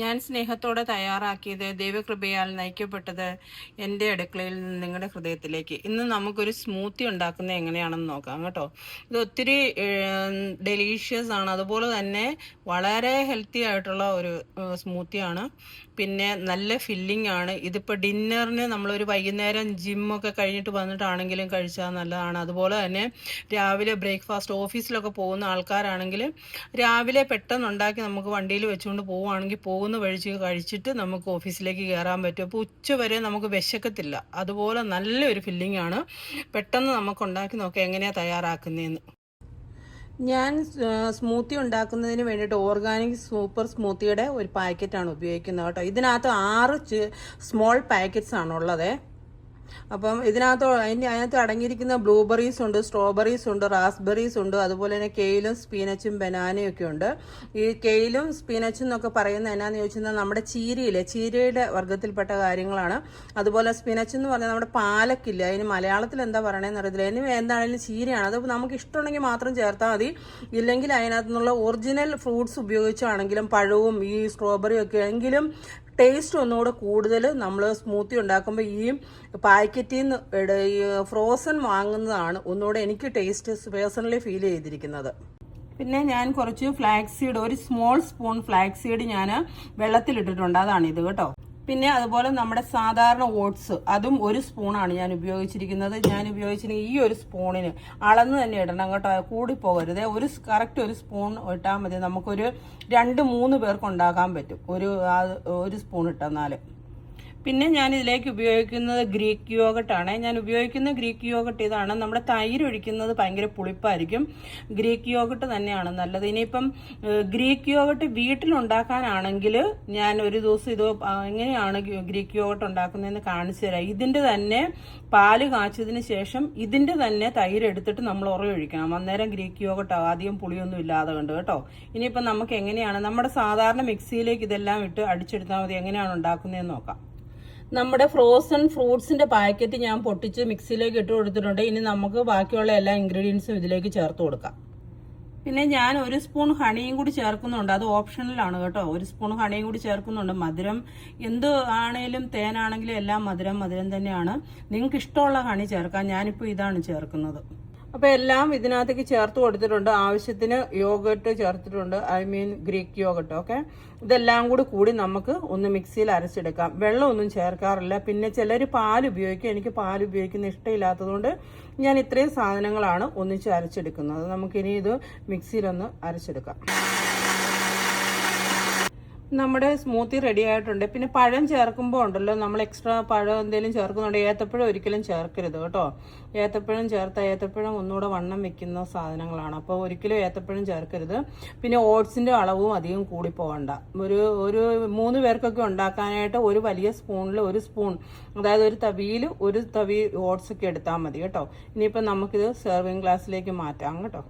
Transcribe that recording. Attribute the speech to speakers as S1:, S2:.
S1: ഞാൻ സ്നേഹത്തോടെ തയ്യാറാക്കിയത് ദൈവകൃപയാൽ നയിക്കപ്പെട്ടത് എൻ്റെ അടുക്കളയിൽ നിന്ന് നിങ്ങളുടെ ഹൃദയത്തിലേക്ക്. ഇന്ന് നമുക്കൊരു സ്മൂത്തി ഉണ്ടാക്കുന്നത് എങ്ങനെയാണെന്ന് നോക്കാം കേട്ടോ. ഇത് ഒത്തിരി ഡെലീഷ്യസ് ആണ്, അതുപോലെ തന്നെ വളരെ ഹെൽത്തി ആയിട്ടുള്ള ഒരു സ്മൂത്തിയാണ്. പിന്നെ നല്ല ഫില്ലിംഗ് ആണ്. ഇതിപ്പോൾ ഡിന്നറിന് നമ്മളൊരു വൈകുന്നേരം ജിമ്മൊക്കെ കഴിഞ്ഞിട്ട് വന്നിട്ടാണെങ്കിലും കഴിച്ചാൽ നല്ലതാണ്. അതുപോലെ തന്നെ രാവിലെ ബ്രേക്ക്ഫാസ്റ്റ് ഓഫീസിലൊക്കെ പോകുന്ന ആൾക്കാരാണെങ്കിൽ രാവിലെ പെട്ടെന്ന് ഉണ്ടാക്കി നമുക്ക് വണ്ടിയിൽ വെച്ചുകൊണ്ട് പോവുകയാണെങ്കിൽ പോകുന്ന വഴിച്ച് കഴിച്ചിട്ട് നമുക്ക് ഓഫീസിലേക്ക് കയറാൻ പറ്റും. അപ്പോൾ ഉച്ച വരെ നമുക്ക് വിശക്കത്തില്ല. അതുപോലെ നല്ലൊരു ഫില്ലിംഗ് ആണ്. പെട്ടെന്ന് നമുക്ക് ഉണ്ടാക്കി നോക്കാം എങ്ങനെയാണ് തയ്യാറാക്കുന്നതെന്ന്. ഞാൻ സ്മൂത്തി ഉണ്ടാക്കുന്നതിന് വേണ്ടിയിട്ട് ഓർഗാനിക് സൂപ്പർ സ്മൂത്തിയുടെ ഒരു പാക്കറ്റാണ് ഉപയോഗിക്കുന്നത് കേട്ടോ. ഇതിനകത്ത് 6 സ്മോൾ പാക്കറ്റ്സ് ആണുള്ളത്. അപ്പം അതിനകത്ത് അടങ്ങിയിരിക്കുന്ന ബ്ലൂബെറീസ് ഉണ്ട്, സ്ട്രോബെറീസ് ഉണ്ട്, റാസ്ബെറീസ് ഉണ്ട്, അതുപോലെ തന്നെ കെയിലും സ്പീനച്ചും ബനാനയും ഒക്കെ ഉണ്ട്. ഈ കെയിലും സ്പീനച്ചും എന്നൊക്കെ പറയുന്നത് എന്നാന്ന് ചോദിച്ചാൽ നമ്മുടെ ചീരയുടെ വർഗ്ഗത്തിൽപ്പെട്ട കാര്യങ്ങളാണ്. അതുപോലെ സ്പീനച്ച് എന്ന് പറഞ്ഞാൽ നമ്മുടെ പാലക്കില്ല, അതിന് മലയാളത്തിൽ എന്താ പറയണതെന്ന് അറിയത്തില്ല. ഇനി എന്താണെങ്കിലും ചീരയാണ്. അത് നമുക്ക് ഇഷ്ടമുണ്ടെങ്കിൽ മാത്രം ചേർത്താൽ മതി. ഇല്ലെങ്കിൽ അതിനകത്തു നിന്നുള്ള ഒറിജിനൽ ഫ്രൂട്ട്സ് ഉപയോഗിച്ചാണെങ്കിലും പഴവും ഈ സ്ട്രോബെറിയും ഒക്കെ എങ്കിലും ടേസ്റ്റ് ഒന്നുകൂടെ കൂടുതൽ നമ്മൾ സ്മൂത്തി ഉണ്ടാക്കുമ്പോൾ ഈ പാക്കറ്റിൽ നിന്ന് ഈ ഫ്രോസൺ വാങ്ങുന്നതാണ് ഒന്നുകൂടെ എനിക്ക് ടേസ്റ്റ് പേഴ്സണലി ഫീൽ ചെയ്തിരിക്കുന്നത്. പിന്നെ ഞാൻ കുറച്ച് ഫ്ലാക്സ് സീഡ്, ഒരു സ്മോൾ സ്പൂൺ ഫ്ലാക്സ് സീഡ് ഞാൻ വെള്ളത്തിലിട്ടിട്ടുണ്ട്, അതാണിത് കേട്ടോ. പിന്നെ അതുപോലെ നമ്മുടെ സാധാരണ ഓട്സ്, അതും 1 സ്പൂണാണ് ഞാൻ ഉപയോഗിച്ചിരിക്കുന്നത്. ഈ ഒരു സ്പൂണിന് അളന്ന് തന്നെ ഇടണം കേട്ടോ, കൂടി പോകരുത്. കറക്റ്റ് 1 സ്പൂൺ ഇട്ടാൽ മതി. നമുക്കൊരു 2-3 പേർക്ക് ഉണ്ടാക്കാൻ പറ്റും ഒരു സ്പൂൺ ഇട്ടെന്നാൽ. പിന്നെ ഞാൻ ഇതിലേക്ക് ഉപയോഗിക്കുന്നത് ഗ്രീക്ക് യോഗട്ടാണ്. ഞാൻ ഉപയോഗിക്കുന്ന ഗ്രീക്ക് യോഗട്ട് ഇതാണ്. നമ്മുടെ തൈര് ഒഴിക്കുന്നത് ഭയങ്കര പുളിപ്പായിരിക്കും. ഗ്രീക്ക് യോഗട്ട് തന്നെയാണ് നല്ലത്. ഇനിയിപ്പം ഗ്രീക്ക് യോഗട്ട് വീട്ടിലുണ്ടാക്കാനാണെങ്കിൽ ഞാൻ ഒരു ദിവസം ഇത് എങ്ങനെയാണ് ഗ്രീക്ക് യോഗട്ട് ഉണ്ടാക്കുന്നതെന്ന് കാണിച്ചു തരാം. ഇതിൻ്റെ തന്നെ പാല് കാച്ചതിന് ശേഷം ഇതിൻ്റെ തന്നെ തൈര് എടുത്തിട്ട് നമ്മൾ ഒഴിക്കണം. അന്നേരം ഗ്രീക്ക് യോഗട്ട് ആദ്യം പുളിയൊന്നും ഇല്ലാതെ കണ്ട് കേട്ടോ. ഇനിയിപ്പം നമുക്ക് എങ്ങനെയാണ് നമ്മുടെ സാധാരണ മിക്സിയിലേക്ക് ഇതെല്ലാം ഇട്ട് അടിച്ചെടുത്താൽ മതി. എങ്ങനെയാണ് ഉണ്ടാക്കുന്നതെന്ന് നോക്കാം. നമ്മുടെ ഫ്രോസൺ ഫ്രൂട്ട്സിന്റെ പാക്കറ്റ് ഞാൻ പൊട്ടിച്ച് മിക്സിയിലേക്ക് ഇട്ട് കൊടുത്തിട്ടുണ്ട്. ഇനി നമുക്ക് ബാക്കിയുള്ള എല്ലാ ഇൻഗ്രീഡിയൻസും ഇതിലേക്ക് ചേർത്ത് കൊടുക്കാം. പിന്നെ ഞാൻ 1 സ്പൂൺ ഹണിയും കൂടി ചേർക്കുന്നുണ്ട്. അത് ഓപ്ഷണലാണ് കേട്ടോ. 1 സ്പൂൺ ഹണിയും കൂടി ചേർക്കുന്നുണ്ട്. മധുരം എന്ത് ആണേലും തേനാണെങ്കിലും എല്ലാം മധുരം തന്നെയാണ്. നിങ്ങൾക്ക് ഇഷ്ടമുള്ള ഹണി ചേർക്കാം. ഞാനിപ്പോൾ ഇതാണ് ചേർക്കുന്നത്. അപ്പോൾ എല്ലാം ഇതിനകത്തേക്ക് ചേർത്ത് കൊടുത്തിട്ടുണ്ട്. ആവശ്യത്തിന് യോഗട്ട് ചേർത്തിട്ടുണ്ട്, ഗ്രീക്ക് യോഗട്ട്. ഓക്കെ, ഇതെല്ലാം കൂടി നമുക്ക് ഒന്ന് മിക്സിയിൽ അരച്ചെടുക്കാം. വെള്ളമൊന്നും ചേർക്കാറില്ല. പിന്നെ ചിലർ പാൽ ഉപയോഗിക്കും. എനിക്ക് പാൽ ഉപയോഗിക്കുന്ന ഇഷ്ടമില്ലാത്തതുകൊണ്ട് ഞാൻ ഇത്രയും സാധനങ്ങളാണ് ഒന്നിച്ച് അരച്ചെടുക്കുന്നത്. നമുക്കിനി ഇത് മിക്സിയിലൊന്ന് അരച്ചെടുക്കാം. നമ്മുടെ സ്മൂത്തി റെഡി ആയിട്ടുണ്ട്. പിന്നെ പഴം ചേർക്കുമ്പോൾ ഉണ്ടല്ലോ, നമ്മൾ എക്സ്ട്രാ പഴം എന്തെങ്കിലും ചേർക്കുന്നുണ്ട്. ഏത്തപ്പഴം ഒരിക്കലും ചേർക്കരുത് കേട്ടോ. ഏത്തപ്പഴം ഒന്നുകൂടെ വണ്ണം വെക്കുന്ന സാധനങ്ങളാണ്. അപ്പോൾ ഒരിക്കലും ഏത്തപ്പഴം ചേർക്കരുത്. പിന്നെ ഓട്സിൻ്റെ അളവും അധികം കൂടി പോകണ്ട. ഒരു 3 പേർക്കൊക്കെ ഉണ്ടാക്കാനായിട്ട് ഒരു വലിയ സ്പൂണിൽ 1 സ്പൂൺ, അതായത് ഒരു തവി ഓട്സ് ഒക്കെ എടുത്താൽ മതി കേട്ടോ. ഇനിയിപ്പോൾ നമുക്കിത് സെർവിങ് ഗ്ലാസ്സിലേക്ക് മാറ്റാം കേട്ടോ.